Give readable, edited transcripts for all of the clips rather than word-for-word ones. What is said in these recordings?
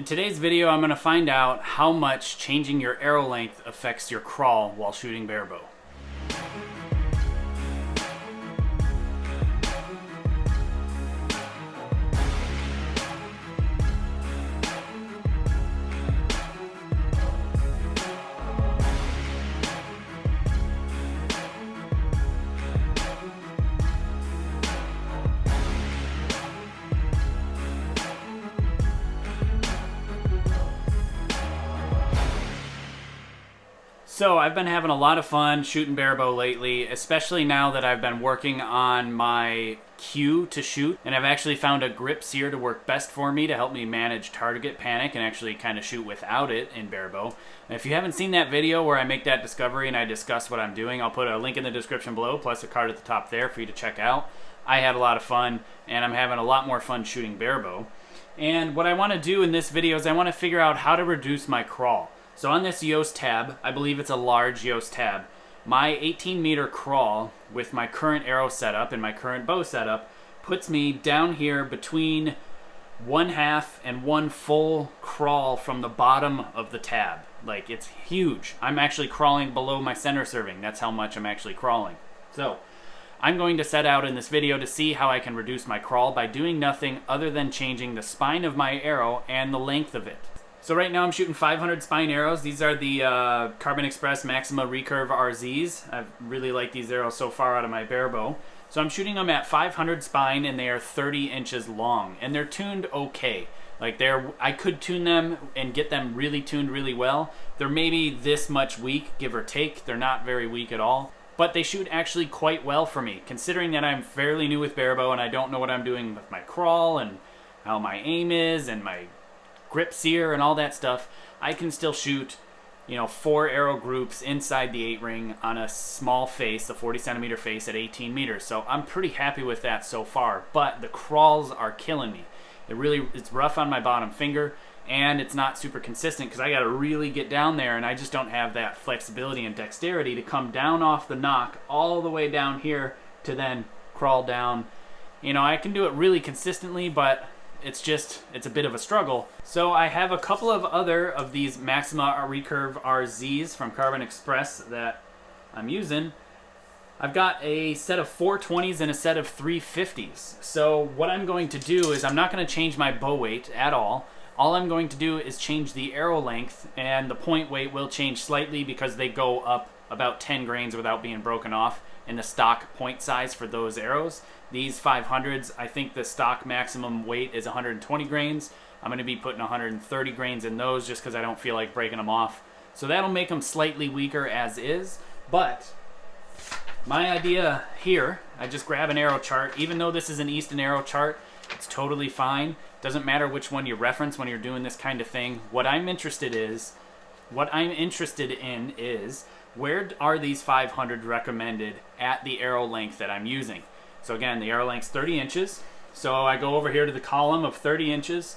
In today's video, I'm going to find out how much changing your arrow length affects your crawl while shooting barebow. So I've been having a lot of fun shooting barebow lately, especially now that I've been working on my cue to shoot, and I've actually found a grip sear to work best for me to help me manage target panic and actually kind of shoot without it in barebow. And if you haven't seen that video where I make that discovery and I discuss what I'm doing, I'll put a link in the description below plus a card at the top there for you to check out. I had a lot of fun, and I'm having a lot more fun shooting barebow. And what I want to do in this video is I want to figure out how to reduce my crawl. So on this Yoast tab, I believe it's a large Yoast tab, my 18 meter crawl with my current arrow setup and my current bow setup puts me down here between 1/2 and 1 full crawl from the bottom of the tab. Like, it's huge. I'm actually crawling below my center serving. That's how much I'm actually crawling. So I'm going to set out in this video to see how I can reduce my crawl by doing nothing other than changing the spine of my arrow and the length of it. So right now I'm shooting 500 spine arrows. These are the Carbon Express Maxima Recurve RZs. I really like these arrows so far out of my barebow. So I'm shooting them at 500 spine, and they are 30 inches long, and they're tuned okay. Like, I could tune them and get them really tuned really well. They're maybe this much weak, give or take. They're not very weak at all, but they shoot actually quite well for me, considering that I'm fairly new with barebow and I don't know what I'm doing with my crawl and how my aim is and my grip sear and all that stuff. I can still shoot, 4 arrow groups inside the 8 ring on a small face, a 40 centimeter face at 18 meters. So I'm pretty happy with that so far, but the crawls are killing me. It's rough on my bottom finger, and it's not super consistent because I got to really get down there, and I just don't have that flexibility and dexterity to come down off the nock all the way down here to then crawl down. I can do it really consistently, but it's a bit of a struggle. So I have a couple of other of these Maxima Recurve RZs from Carbon Express that I'm using. I've got a set of 420s and a set of 350s. So what I'm going to do is I'm not going to change my bow weight at all. All I'm going to do is change the arrow length, and the point weight will change slightly because they go up about 10 grains without being broken off in the stock point size for those arrows. These 500s, I think the stock maximum weight is 120 grains. I'm going to be putting 130 grains in those just because I don't feel like breaking them off. So that'll make them slightly weaker as is. But my idea here, I just grab an arrow chart. Even though this is an Easton arrow chart, it's totally fine. Doesn't matter which one you reference when you're doing this kind of thing. What I'm interested in is where are these 500 recommended at the arrow length that I'm using. So again, the arrow length's 30 inches. So I go over here to the column of 30 inches,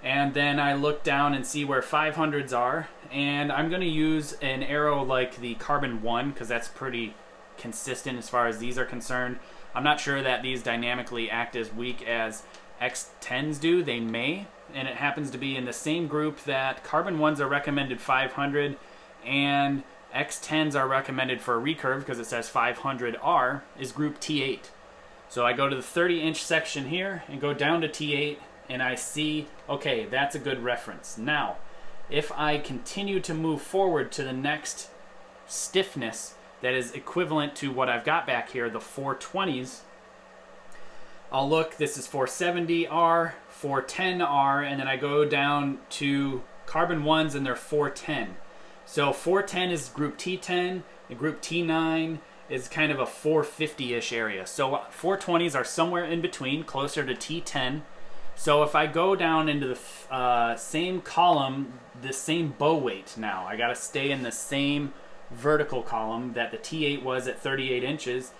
and then I look down and see where 500s are. And I'm going to use an arrow like the Carbon 1 because that's pretty consistent as far as these are concerned. I'm not sure that these dynamically act as weak as X10s do. They may, and it happens to be in the same group that Carbon 1s are recommended 500 and X10s are recommended for a recurve because it says 500R is group T8. So I go to the 30-inch section here and go down to T8, and I see, okay, that's a good reference. Now, if I continue to move forward to the next stiffness that is equivalent to what I've got back here, the 420s, I'll look, this is 470R, 410R, and then I go down to Carbon 1s and they're 410. So 410 is group T10, and group T9 is kind of a 450-ish area. So 420s are somewhere in between, closer to T10. So if I go down into the same column, the same bow weight now, I got to stay in the same vertical column that the T8 was at 38 inches.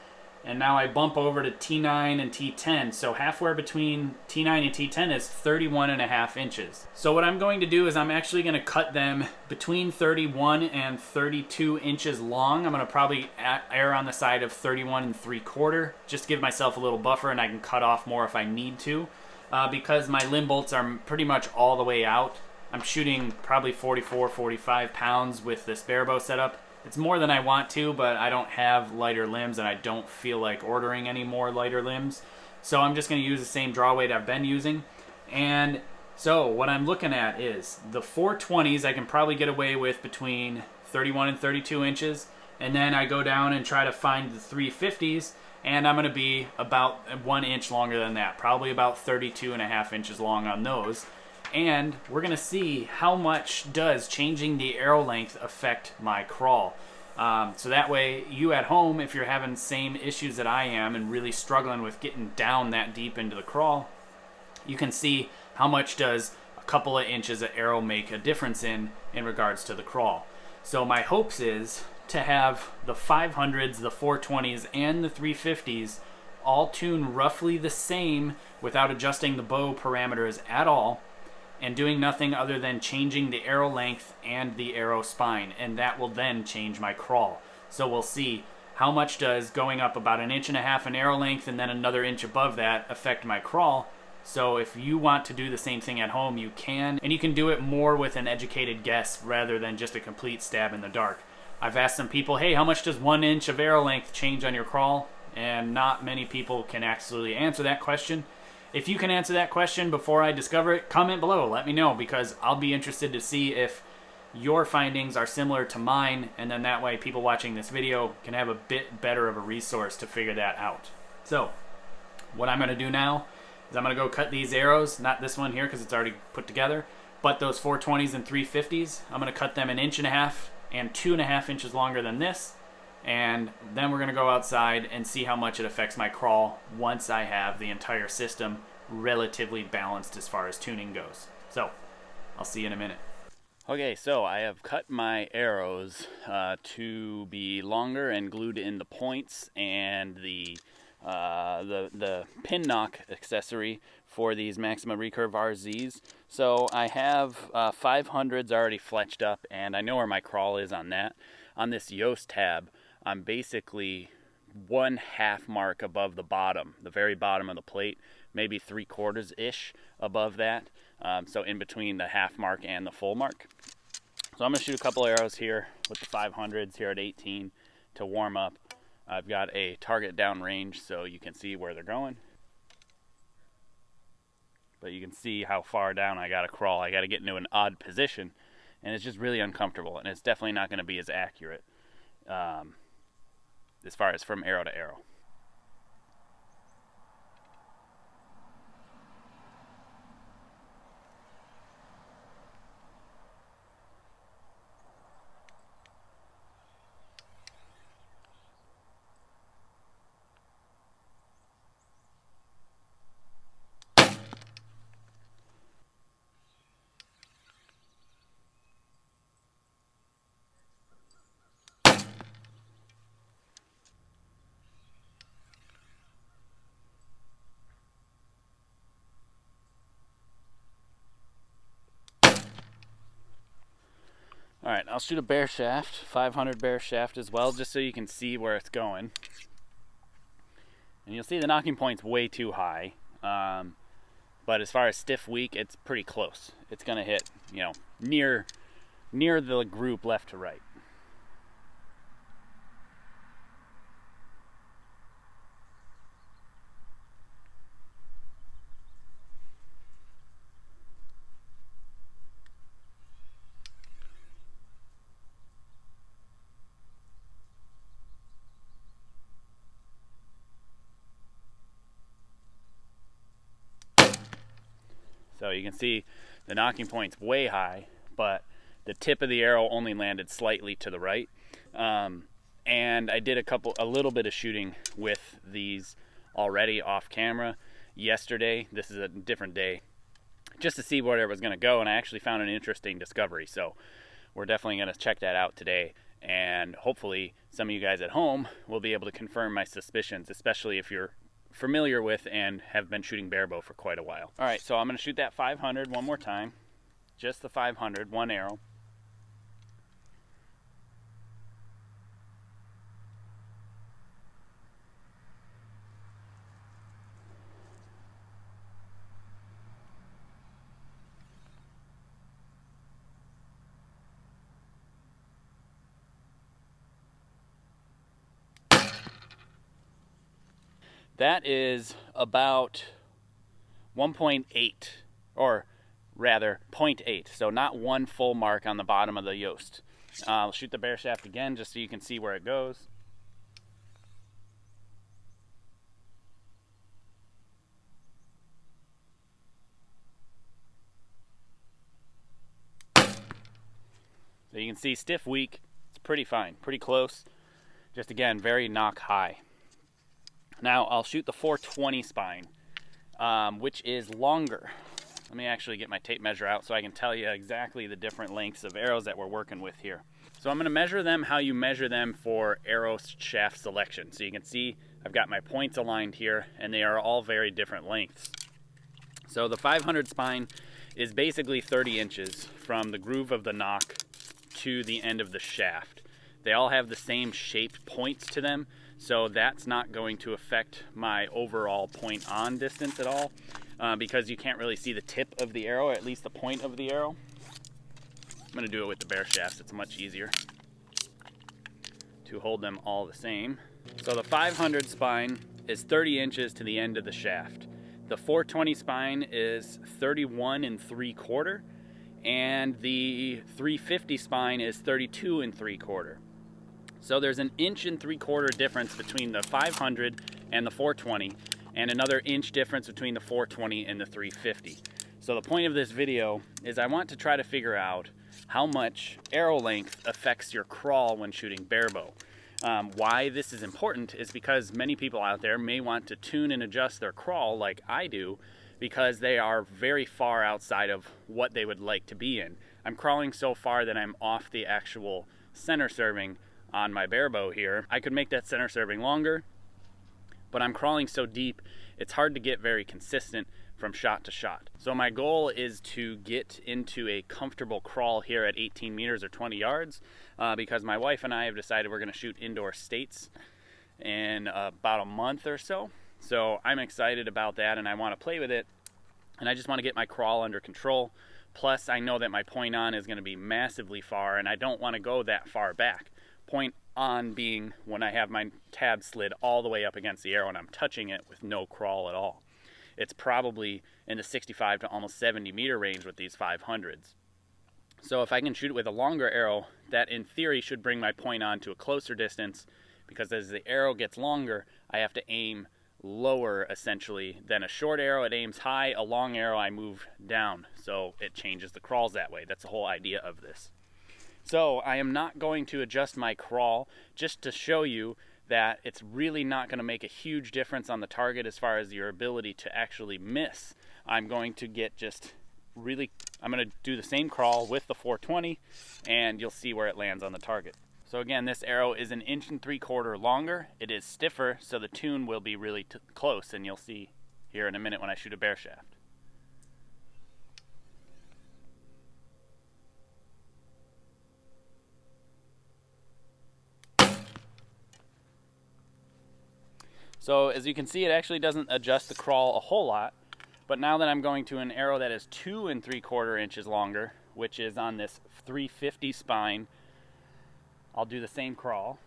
And now I bump over to T9 and T10. So halfway between T9 and T10 is 31.5 inches. So what I'm going to do is I'm actually going to cut them between 31 and 32 inches long. I'm going to probably err on the side of 31 3/4, just to give myself a little buffer, and I can cut off more if I need to. Because my limb bolts are pretty much all the way out I'm shooting probably 44, 45 pounds with this Barebow setup. It's more than I want to, but I don't have lighter limbs and I don't feel like ordering any more lighter limbs. So I'm just going to use the same draw weight I've been using. And so what I'm looking at is the 420s I can probably get away with between 31 and 32 inches. And then I go down and try to find the 350s, and I'm going to be about 1 inch longer than that, probably about 32.5 inches long on those. And we're going to see how much does changing the arrow length affect my crawl. So that way, you at home, if you're having the same issues that I am and really struggling with getting down that deep into the crawl, you can see how much does a couple of inches of arrow make a difference in regards to the crawl. So my hopes is to have the 500s, the 420s, and the 350s all tune roughly the same without adjusting the bow parameters at all, and doing nothing other than changing the arrow length and the arrow spine, and that will then change my crawl. So we'll see how much does going up about 1.5 inches in arrow length and then another inch above that affect my crawl. So if you want to do the same thing at home, you can, and you can do it more with an educated guess rather than just a complete stab in the dark. I've asked some people, hey, how much does 1 inch of arrow length change on your crawl? And not many people can actually answer that question. If you can answer that question before I discover it, comment below, let me know, because I'll be interested to see if your findings are similar to mine, and then that way people watching this video can have a bit better of a resource to figure that out. So what I'm going to do now is I'm going to go cut these arrows, not this one here because it's already put together, but those 420s and 350s. I'm going to cut them 1.5 inches and 2.5 inches longer than this, and then we're going to go outside and see how much it affects my crawl once I have the entire system relatively balanced as far as tuning goes. So I'll see you in a minute. Okay, so I have cut my arrows to be longer and glued in the points and the pin knock accessory for these Maxima Recurve RZs. So I have 500s already fletched up, and I know where my crawl is on that. On this Yoast tab, I'm basically 1/2 mark above the bottom, the very bottom of the plate, maybe 3/4-ish above that. So in between the half mark and the full mark. So I'm going to shoot a couple arrows here with the 500s here at 18 to warm up. I've got a target down range so you can see where they're going. But you can see how far down I got to crawl. I got to get into an odd position, and it's just really uncomfortable, and it's definitely not going to be as accurate as far as from arrow to arrow. All right, I'll shoot a bare shaft, 500 bare shaft as well, just so you can see where it's going. And you'll see the knocking point's way too high, but as far as stiff weak, it's pretty close. It's gonna hit, you know, near the group left to right. So you can see the knocking point's way high, but the tip of the arrow only landed slightly to the right. And I did a little bit of shooting with these already off camera yesterday. This is a different day, just to see where it was going to go, and I actually found an interesting discovery. So we're definitely going to check that out today, and hopefully some of you guys at home will be able to confirm my suspicions, especially if you're familiar with and have been shooting barebow for quite a while. All right, so I'm going to shoot that 500 one more time, just the 500, one arrow. That is about 1.8, or rather 0.8, so not one full mark on the bottom of the Yoast. I'll shoot the bare shaft again just so you can see where it goes. So you can see stiff weak, it's pretty fine, pretty close. Just again, very knock high. Now I'll shoot the 420 spine, which is longer. Let me actually get my tape measure out so I can tell you exactly the different lengths of arrows that we're working with here. So I'm going to measure them how you measure them for arrow shaft selection. So you can see I've got my points aligned here, and they are all very different lengths. So the 500 spine is basically 30 inches from the groove of the nock to the end of the shaft. They all have the same shaped points to them, so that's not going to affect my overall point on distance at all, because you can't really see the tip of the arrow, or at least the point of the arrow. I'm going to do it with the bare shafts. It's much easier to hold them all the same. So the 500 spine is 30 inches to the end of the shaft. The 420 spine is 31 3/4, and the 350 spine is 32 3/4. So there's an 1 3/4 difference between the 500 and the 420, and another inch difference between the 420 and the 350. So the point of this video is I want to try to figure out how much arrow length affects your crawl when shooting barebow. Why this is important is because many people out there may want to tune and adjust their crawl like I do, because they are very far outside of what they would like to be in. I'm crawling so far that I'm off the actual center serving on my barebow here. I could make that center serving longer, but I'm crawling so deep it's hard to get very consistent from shot to shot. So my goal is to get into a comfortable crawl here at 18 meters or 20 yards, because my wife and I have decided we're going to shoot indoor states in about a month or so. So I'm excited about that, and I want to play with it, and I just want to get my crawl under control. Plus I know that my point on is going to be massively far, and I don't want to go that far back. Point on being when I have my tab slid all the way up against the arrow and I'm touching it with no crawl at all. It's probably in the 65 to almost 70 meter range with these 500s. So if I can shoot it with a longer arrow, that in theory should bring my point on to a closer distance, because as the arrow gets longer, I have to aim lower essentially than a short arrow. It aims high, a long arrow I move down, so it changes the crawls that way. That's the whole idea of this. So I am not going to adjust my crawl, just to show you that it's really not going to make a huge difference on the target as far as your ability to actually miss. I'm going to get I'm going to do the same crawl with the 420, and you'll see where it lands on the target. So again, this arrow is 1 3/4 longer. It is stiffer, so the tune will be really close, and you'll see here in a minute when I shoot a bare shaft. So as you can see, it actually doesn't adjust the crawl a whole lot, but now that I'm going to an arrow that is 2 3/4 inches longer, which is on this 350 spine, I'll do the same crawl.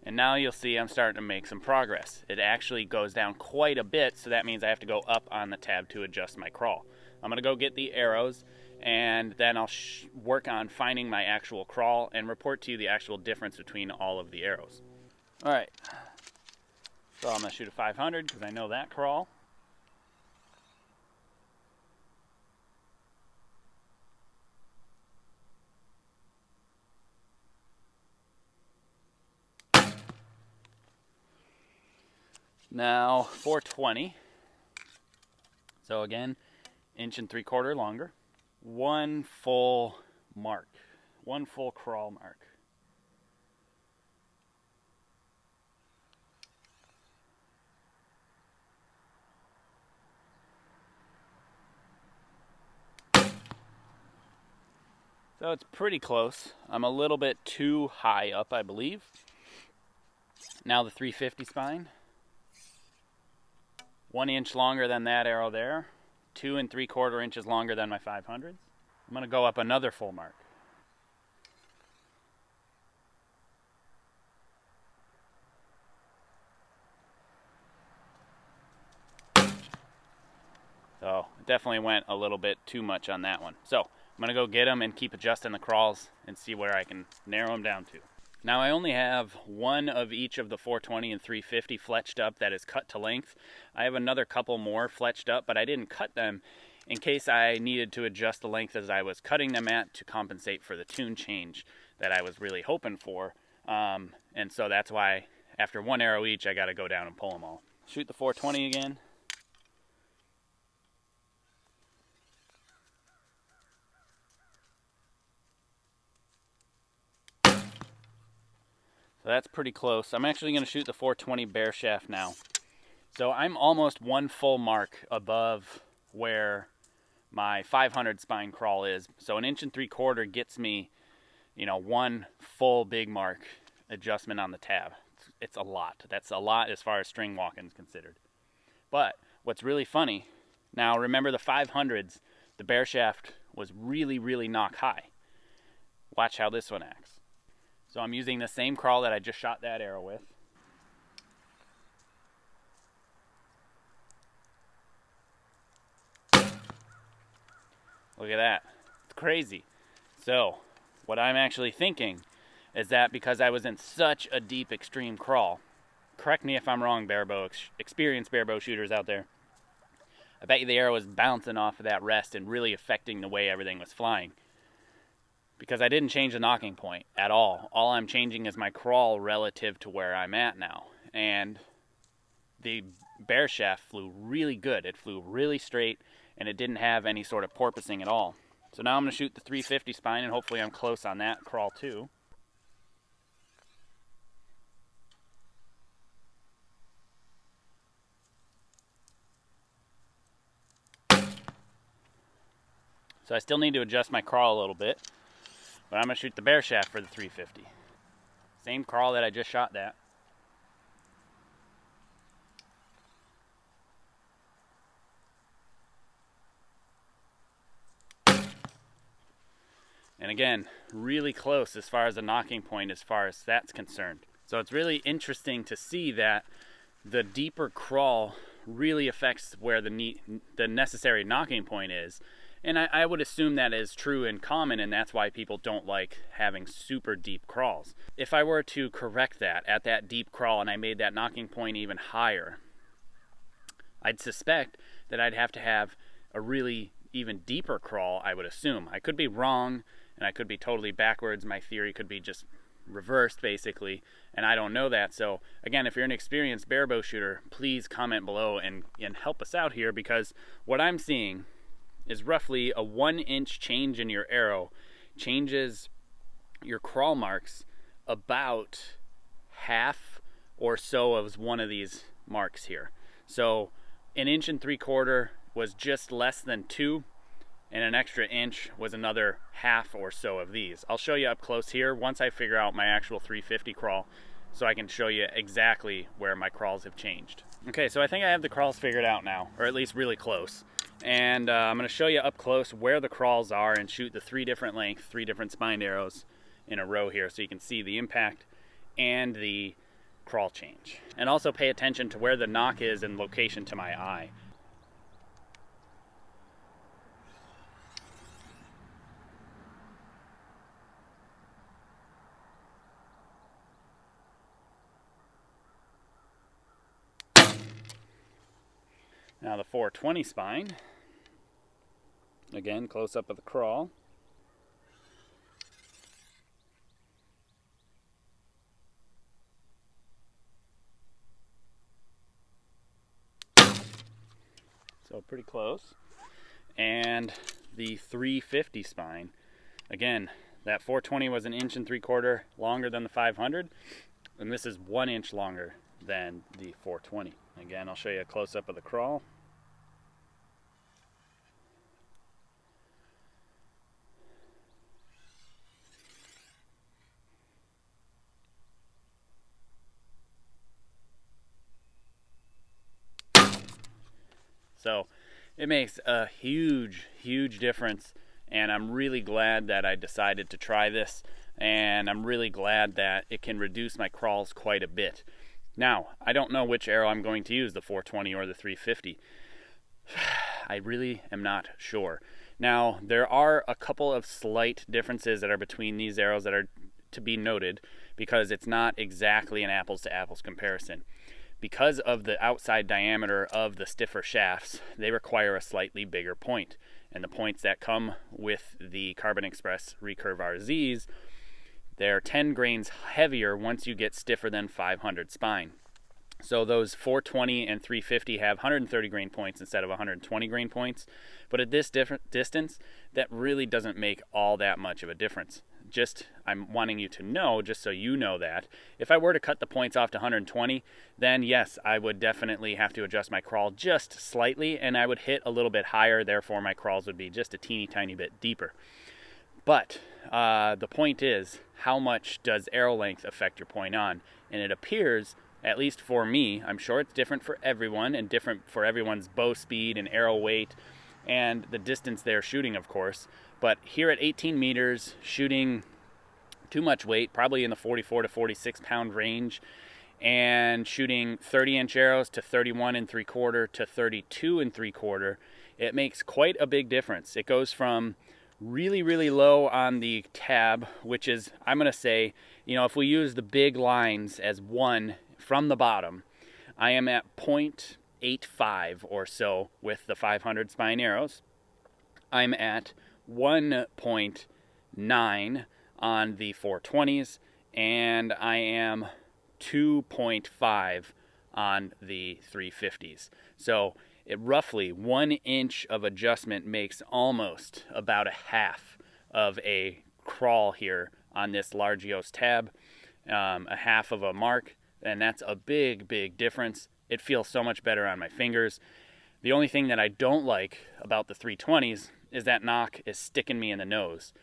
And now you'll see I'm starting to make some progress. It actually goes down quite a bit, so that means I have to go up on the tab to adjust my crawl. I'm going to go get the arrows, and then I'll work on finding my actual crawl and report to you the actual difference between all of the arrows. Alright, so I'm going to shoot a 500 because I know that crawl. Now 420, so again 1 3/4 longer, one full mark, one full crawl mark. So it's pretty close. I'm a little bit too high up, I believe. Now the 350 spine. 1 inch longer than that arrow there. 2 3/4 inches longer than my 500s. I'm going to go up another full mark. So it definitely went a little bit too much on that one. So I'm going to go get them and keep adjusting the crawls and see where I can narrow them down to. Now I only have one of each of the 420 and 350 fletched up that is cut to length. I have another couple more fletched up, but I didn't cut them in case I needed to adjust the length as I was cutting them at to compensate for the tune change that I was really hoping for. And so that's why after one arrow each, I got to go down and pull them all. Shoot the 420 again. So that's pretty close. I'm actually going to shoot the 420 bare shaft now. So I'm almost one full mark above where my 500 spine crawl is. So 1 3/4 gets me, you know, one full big mark adjustment on the tab. It's a lot. That's a lot as far as string walking is considered. But what's really funny, now remember the 500s, the bare shaft was really, really knock high. Watch how this one acts. So I'm using the same crawl that I just shot that arrow with. Look at that. It's crazy. So what I'm actually thinking is that because I was in such a deep extreme crawl, correct me if I'm wrong, barebow, experienced barebow shooters out there, I bet you the arrow was bouncing off of that rest and really affecting the way everything was flying. Because I didn't change the knocking point at all. All I'm changing is my crawl relative to where I'm at now. And the bare shaft flew really good. It flew really straight, and it didn't have any sort of porpoising at all. So now I'm going to shoot the 350 spine, and hopefully I'm close on that crawl too. So I still need to adjust my crawl a little bit, but I'm going to shoot the bare shaft for the 350. Same crawl that I just shot that. And again, really close as far as the knocking point as far as that's concerned. So it's really interesting to see that the deeper crawl really affects where the necessary knocking point is. And I would assume that is true and common, and that's why people don't like having super deep crawls. If I were to correct that at that deep crawl and I made that knocking point even higher, I'd suspect that I'd have to have a really even deeper crawl, I would assume. I could be wrong, and I could be totally backwards. My theory could be just reversed, basically, and I don't know that. So again, if you're an experienced barebow shooter, please comment below and help us out here, because what I'm seeing is roughly a 1-inch change in your arrow changes your crawl marks about half or so of one of these marks here. So 1 3/4 was just less than 2, and an extra inch was another half or so of these. I'll show you up close here once I figure out my actual 350 crawl, so I can show you exactly where my crawls have changed. Okay, so I think I have the crawls figured out now, or at least really close. And I'm going to show you up close where the crawls are and shoot the 3 different lengths, 3 different spined arrows in a row here, so you can see the impact and the crawl change. And also pay attention to where the knock is in location to my eye. Now the 420 spine, again, close up of the crawl. So pretty close. And the 350 spine, again, that 420 was 1 3/4 longer than the 500, and this is 1 inch longer than the 420. Again, I'll show you a close up of the crawl. So it makes a huge difference, and I'm really glad that I decided to try this, and I'm really glad that it can reduce my crawls quite a bit. Now, I don't know which arrow I'm going to use, the 420 or the 350. I really am not sure. Now, there are a couple of slight differences that are between these arrows that are to be noted, because it's not exactly an apples to apples comparison. Because of the outside diameter of the stiffer shafts, they require a slightly bigger point. And the points that come with the Carbon Express Recurve RZs, they're 10 grains heavier once you get stiffer than 500 spine. So those 420 and 350 have 130 grain points instead of 120 grain points. But at this different distance, that really doesn't make all that much of a difference. I'm wanting you to know, just so you know, that if I were to cut the points off to 120, then yes, I would definitely have to adjust my crawl just slightly, and I would hit a little bit higher, therefore my crawls would be just a teeny tiny bit deeper. But the point is, how much does arrow length affect your point on? And it appears, at least for me, I'm sure it's different for everyone and different for everyone's bow speed and arrow weight and the distance they're shooting, of course. But here at 18 meters, shooting too much weight, probably in the 44 to 46 pound range, and shooting 30-inch arrows to 31 3/4 to 32 3/4, it makes quite a big difference. It goes from really, really low on the tab, which is, I'm going to say, if we use the big lines as 1 from the bottom, I am at 0.85 or so with the 500 spine arrows. I'm at 1.9 on the 420s, and I am 2.5 on the 350s. So it roughly 1 inch of adjustment makes almost about a half of a crawl here on this large EOS tab, a half of a mark, and that's a big, big difference. It feels so much better on my fingers. The only thing that I don't like about the 320s is that knock is sticking me in the nose.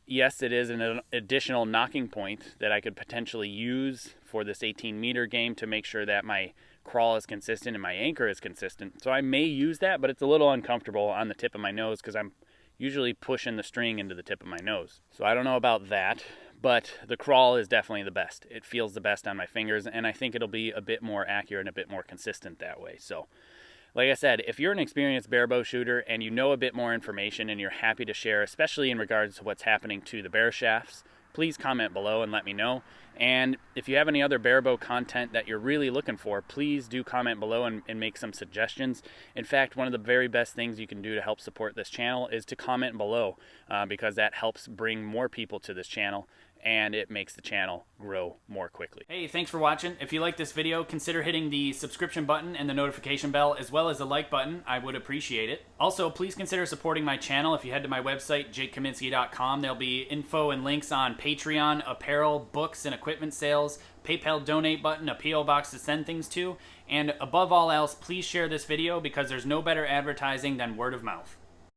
Yes, it is an additional knocking point that I could potentially use for this 18-meter game to make sure that my crawl is consistent and my anchor is consistent. So I may use that, but it's a little uncomfortable on the tip of my nose because I'm usually pushing the string into the tip of my nose. So I don't know about that, but the crawl is definitely the best. It feels the best on my fingers, and I think it'll be a bit more accurate and a bit more consistent that way. So like I said, if you're an experienced barebow shooter and you know a bit more information and you're happy to share, especially in regards to what's happening to the bear shafts, please comment below and let me know. And if you have any other barebow content that you're really looking for, please do comment below and make some suggestions. In fact, one of the very best things you can do to help support this channel is to comment below, because that helps bring more people to this channel and it makes the channel grow more quickly. Hey, thanks for watching. If you like this video, consider hitting the subscription button and the notification bell, as well as the like button. I would appreciate it. Also, please consider supporting my channel. If you head to my website, jakekaminski.com, there'll be info and links on Patreon, apparel, books, and equipment sales, PayPal donate button, a P.O. box to send things to, and above all else, please share this video because there's no better advertising than word of mouth.